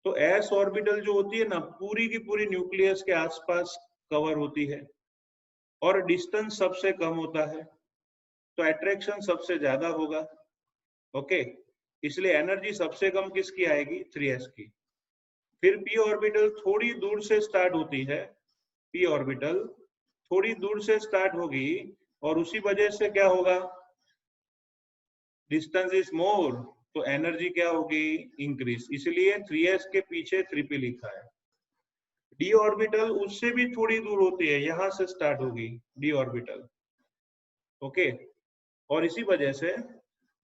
तो S ऑर्बिटल जो होती है ना, पूरी की पूरी न्यूक्लियस के आसपास कवर होती है और डिस्टेंस सबसे कम होता है, तो अट्रैक्शन सबसे ज्यादा होगा. ओके, इसलिए एनर्जी सबसे कम किसकी आएगी, 3S की. फिर p ऑर्बिटल थोड़ी दूर से स्टार्ट होती है, p ऑर्बिटल थोड़ी दूर से स्टार्ट होगी और उसी वजह से क्या होगा, डिस्टेंस इज मोर, तो एनर्जी क्या होगी, इंक्रीज. इसलिए 3S के पीछे 3P लिखा है. d ऑर्बिटल उससे भी थोड़ी दूर होती है, यहां से स्टार्ट होगी d ऑर्बिटल. ओके, और इसी वजह से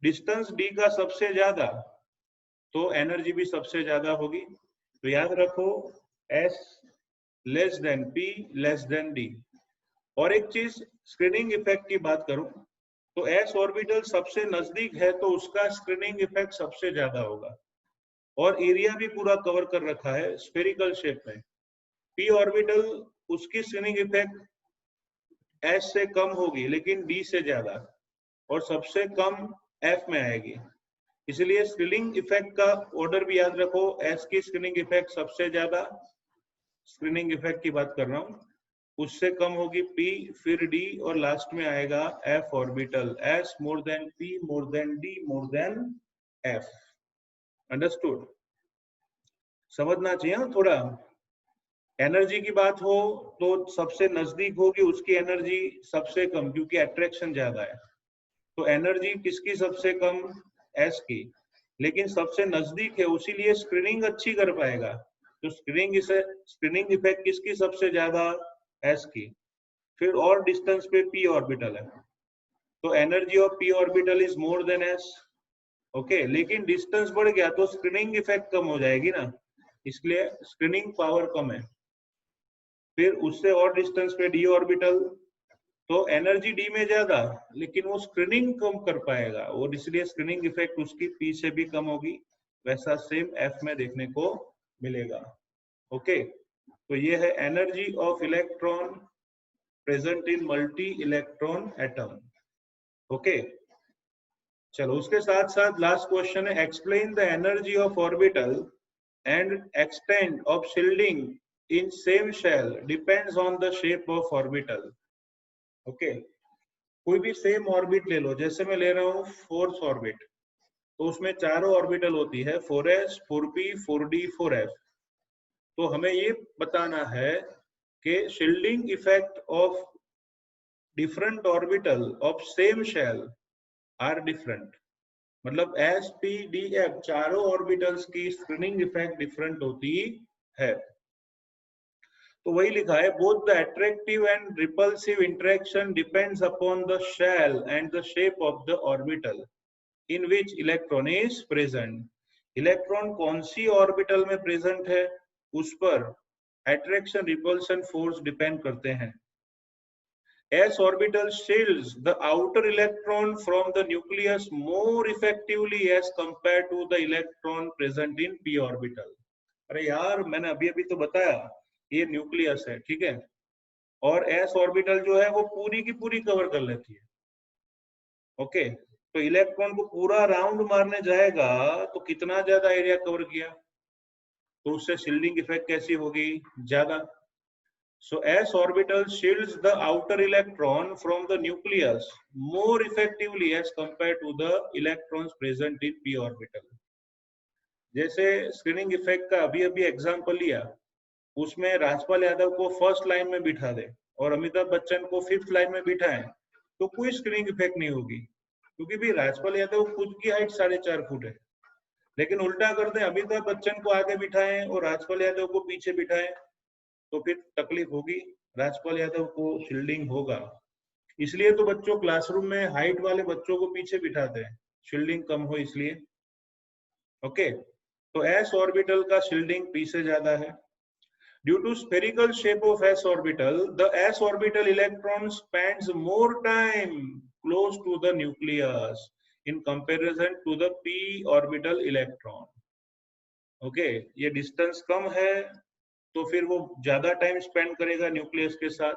डिस्टेंस d का सबसे ज्यादा तो एनर्जी भी सबसे ज्यादा होगी. तो याद रखो S less than P less than D. और एक चीज, स्क्रीनिंग इफेक्ट की बात करूं तो S ऑर्बिटल सबसे नजदीक है तो उसका स्क्रीनिंग इफेक्ट सबसे ज्यादा होगा और एरिया भी पूरा कवर कर रखा है स्फेरिकल शेप में. p ऑर्बिटल उसकी स्क्रीनिंग इफेक्ट S से कम होगी लेकिन D से ज्यादा और सबसे कम F में आएगी. इसलिए स्क्रीनिंग इफेक्ट का ऑर्डर भी याद रखो, S की स्क्रीनिंग इफेक्ट सबसे ज्यादा, स्क्रीनिंग इफेक्ट की बात कर रहा हूं, उससे कम होगी P, फिर D और लास्ट में आएगा F ऑर्बिटल. S मोर देन P मोर than D more than F. Understood? समझना चाहिए थोड़ा. एनर्जी की बात हो तो सबसे नजदीक होगी उसकी एनर्जी सबसे कम, क्योंकि अट्रैक्शन ज्यादा है. तो एनर्जी किसकी सबसे कम, S की, लेकिन सबसे नजदीक है उसीलिए स्क्रीनिंग अच्छी कर पाएगा. तो स्क्रीनिंग इफेक्ट किसकी सबसे ज्यादा, S की. फिर और डिस्टेंस पे p ऑर्बिटल है तो energy of p orbital is more then S. Okay, लेकिन डिस्टेंस बढ़ गया तो स्क्रीनिंग इफेक्ट कम हो जाएगी ना, इसलिए स्क्रीनिंग पावर कम है. फिर उससे और डिस्टेंस पे d ऑर्बिटल, तो एनर्जी D में ज्यादा लेकिन वो स्क्रीनिंग कम कर पाएगा, और इसलिए स्क्रीनिंग इफेक्ट उसकी P से भी कम होगी. वैसा सेम F में देखने को मिलेगा. ओके, तो ये है energy of electron present in multi electron atom. Okay, चलो उसके साथ साथ लास्ट क्वेश्चन है, explain the energy of orbital and extent of shielding in same shell depends on the shape of orbital. Okay, कोई भी सेम ऑर्बिट ले लो, जैसे मैं ले रहा हूँ फोर्थ ऑर्बिट, तो उसमें चारों ऑर्बिटल होती है 4s 4p 4d 4f। तो हमें ये बताना है कि shielding effect of different orbital of same shell are different. मतलब एस पी डी एफ चारों ऑर्बिटल्स की स्क्रीनिंग इफेक्ट डिफरेंट होती है। तो वही लिखा है, both the attractive and repulsive interaction depends upon the shell and the shape of the orbital in which electron is present. Electron कौन सी ऑर्बिटल में प्रेजेंट है उस पर अट्रैक्शन रिपल्शन फोर्स डिपेंड करते हैं। S orbital shields the outer electron from the nucleus more effectively as compared to the electron present in p orbital। अरे यार, मैंने अभी अभी तो बताया ये न्यूक्लियस है, ठीक है, और s ऑर्बिटल जो है वो पूरी की पूरी कवर कर लेती है। ओके, तो इलेक्ट्रॉन को पूरा राउंड मारने जाएगा तो कितना ज्यादा एरिया कवर किया, तो उससे शील्डिंग इफेक्ट कैसी होगी, ज्यादा। So s orbital shields the outer electron from the nucleus more effectively as compared to the electrons present in p orbital। जैसे स्क्रीनिंग इफेक्ट का अभी अभी एग्जांपल लिया, उसमें राजपाल यादव को फर्स्ट लाइन में बिठा दे और अमिताभ बच्चन को फिफ्थ लाइन में बिठाएं तो कोई स्क्रीनिंग इफेक्ट नहीं होगी, क्योंकि भी राजपाल यादव खुद की हाइट 4.5 फुट है। लेकिन उल्टा कर दें, अमिताभ बच्चन को आगे बिठाएं और राजपाल यादव को पीछे बिठाएं तो फिर तकलीफ होगी, राजपाल यादव को शील्डिंग होगा। इसलिए तो बच्चों क्लासरूम में हाइट वाले बच्चों को पीछे बिठाते हैं, शील्डिंग कम हो इसलिए। ओके, तो s ऑर्बिटल का शील्डिंग p से ज्यादा है। Due to spherical shape of s orbital, the s orbital electron spends more time close to the nucleus in comparison to the p orbital electron. Okay, ये डिस्टेंस कम है तो फिर वो ज्यादा टाइम स्पेंड करेगा न्यूक्लियस के साथ।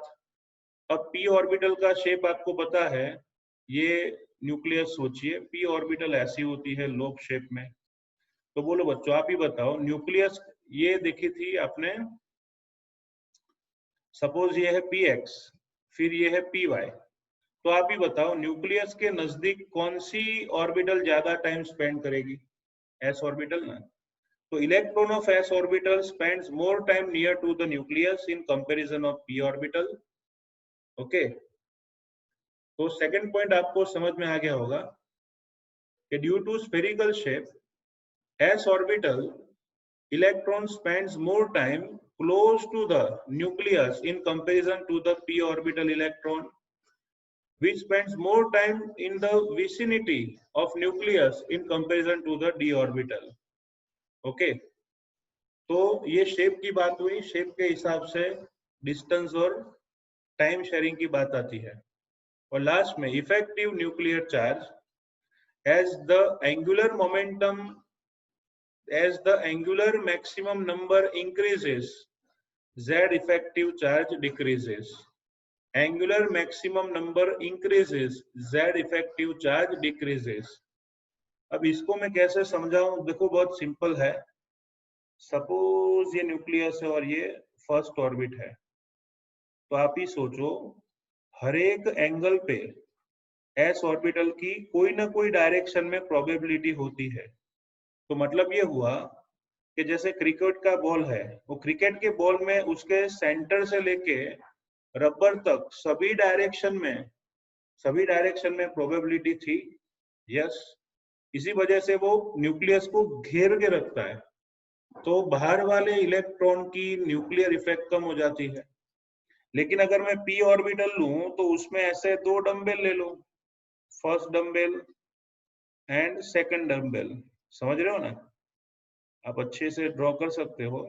अब p ऑर्बिटल का शेप आपको पता है, ये न्यूक्लियस सोचिए, p ऑर्बिटल ऐसी होती है लोब शेप में। तो बोलो बच्चों, आप ही बताओ, न्यूक्लियस ये देखी थी आपने, सपोज ये है px, फिर ये है py, तो आप ही बताओ न्यूक्लियस के नजदीक कौन सी ऑर्बिटल ज्यादा टाइम स्पेंड करेगी, s ऑर्बिटल ना। तो electron of s orbital spends more time near to the nucleus in comparison of p orbital. Okay, तो सेकंड पॉइंट आपको समझ में आ गया होगा कि due to spherical shape s orbital electron spends more time close to the nucleus in comparison to the p orbital electron which spends more time in the vicinity of nucleus in comparison to the d orbital। Okay, तो ये शेप की बात हुई, शेप के हिसाब से डिस्टेंस और टाइम शेयरिंग की बात आती है। और लास्ट में effective nuclear charge as the angular maximum number increases, z effective charge decreases। angular maximum number increases, z effective charge decreases। अब इसको मैं कैसे समझाऊं, देखो बहुत सिंपल है। सपोज ये न्यूक्लियस है और ये फर्स्ट ऑर्बिट है, तो आप ही सोचो हर एक एंगल पे s ऑर्बिटल की कोई ना कोई डायरेक्शन में प्रोबेबिलिटी होती है। तो मतलब ये हुआ कि जैसे क्रिकेट का बॉल है, वो क्रिकेट के बॉल में उसके सेंटर से लेके रबर तक सभी डायरेक्शन में प्रोबेबिलिटी थी, यस। इसी वजह से वो न्यूक्लियस को घेर के रखता है, तो बाहर वाले इलेक्ट्रॉन की न्यूक्लियर इफेक्ट कम हो जाती है। लेकिन अगर मैं p ऑर्बिटल लूं तो उसमें ऐसे दो डंबल ले लो, first dumbbell and second dumbbell, समझ रहे हो ना, आप अच्छे से ड्रॉ कर सकते हो।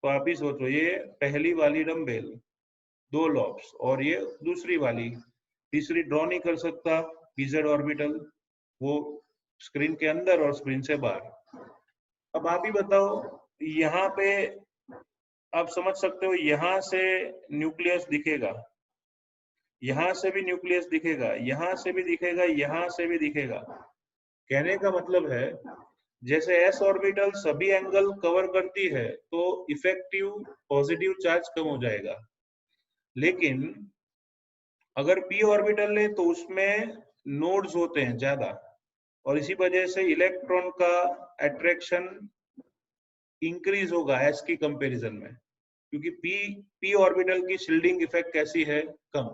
तो आप ही सोचो, ये पहली वाली डंबल 2 लॉब्स और ये दूसरी वाली, तीसरी ड्रॉ नहीं कर सकता pz ऑर्बिटल, वो स्क्रीन के अंदर और स्क्रीन से बाहर। अब आप ही बताओ, यहाँ पे आप समझ सकते हो, यहां से न्यूक्लियस दिखेगा, यहां से भी न्यूक्लियस दिखेगा, यहां से भी दिखेगा, यहां से भी दिखेगा। कहने का मतलब है जैसे s ऑर्बिटल सभी एंगल कवर करती है तो इफेक्टिव पॉजिटिव चार्ज कम हो जाएगा, लेकिन अगर p ऑर्बिटल ले तो उसमें नोड्स होते हैं ज्यादा, और इसी वजह से इलेक्ट्रॉन का अट्रैक्शन इंक्रीज होगा s की कंपैरिजन में, क्योंकि p ऑर्बिटल की शील्डिंग इफेक्ट कैसी है, कम.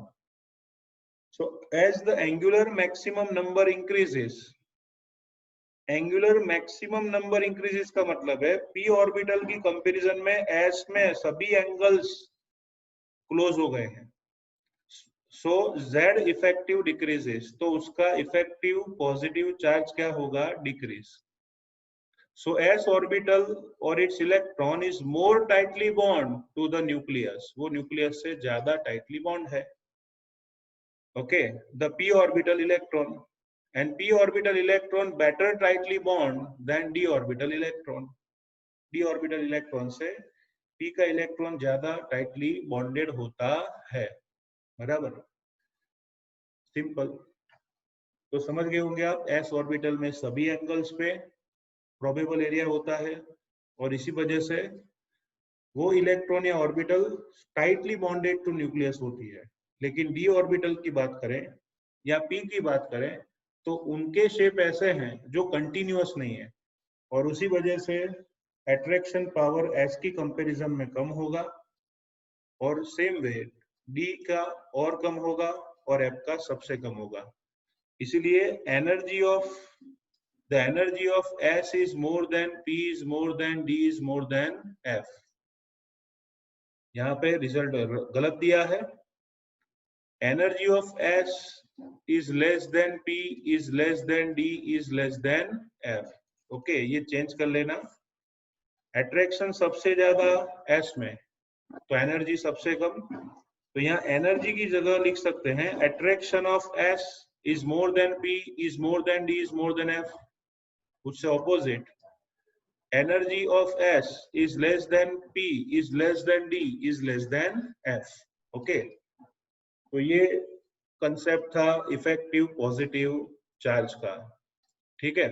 So as the angular maximum number increases, angular maximum number increases का मतलब है p ऑर्बिटल की कंपैरिजन में s में सभी एंगल्स क्लोज हो गए हैं. सो z इफेक्टिव डिक्रीजेस, तो उसका इफेक्टिव पॉजिटिव चार्ज क्या होगा, डिक्रीज. सो s ऑर्बिटल और its electron is more tightly bond to the nucleus, वो न्यूक्लियस से ज्यादा टाइटली बॉन्ड है. Okay, the p orbital electron and p orbital electron better tightly bond than d orbital electron. d orbital electron से p का इलेक्ट्रॉन ज्यादा टाइटली बॉन्डेड होता है. बराबर, सिंपल. तो समझ गए होंगे आप, s ऑर्बिटल में सभी एंगल्स पे प्रोबेबल एरिया होता है, और इसी वजह से वो इलेक्ट्रॉन या orbital tightly bonded to nucleus होती है. लेकिन d ऑर्बिटल की बात करें या p की बात करें तो उनके शेप ऐसे हैं जो कंटिन्यूअस नहीं है, और उसी वजह से अट्रैक्शन पावर s की कंपैरिजन में कम होगा, और सेम वे d का और कम होगा और f का सबसे कम होगा. इसीलिए energy of s is more than p is more than d is more then f. यहाँ पे रिजल्ट गलत दिया है. Energy of s is less than p is less than d is less than f. Okay, ये चेंज कर लेना. अट्रैक्शन सबसे ज्यादा s में, तो एनर्जी सबसे कम. तो यहाँ एनर्जी की जगह लिख सकते हैं attraction of s is more than p is more than d is more than f. उससे opposite energy of s is less than p is less than d is less than f. Okay, तो ये कंसेप्ट था इफेक्टिव पॉजिटिव चार्ज का. ठीक है.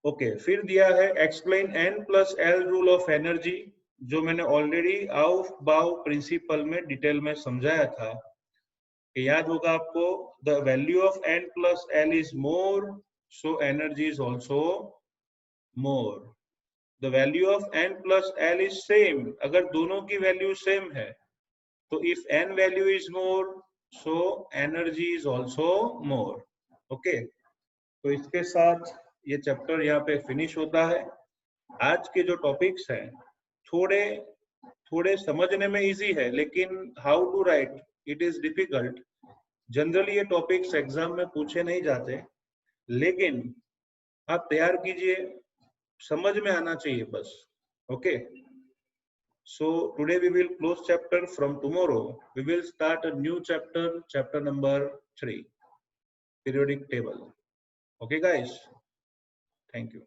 ओके, फिर दिया है explain n+l rule of energy, जो मैंने ऑलरेडी आउफ-बाउ प्रिंसिपल में डिटेल में समझाया था. याद होगा आपको, the value of n+l is more, so energy is also more. The value of n+l is same, अगर दोनों की वैल्यू सेम है तो if n value is more so energy is also more. okay, तो इसके साथ ये चैप्टर यहाँ पे फिनिश होता है. आज के जो टॉपिक्स हैं थोड़े समझने में इजी है, लेकिन how to write it is difficult. Generally ये टॉपिक्स एग्जाम में पूछे नहीं जाते, लेकिन आप तैयार कीजिए, समझ में आना चाहिए बस. Okay, so today we will close chapter. From tomorrow we will start a new chapter number 3, periodic table. Okay guys, thank you.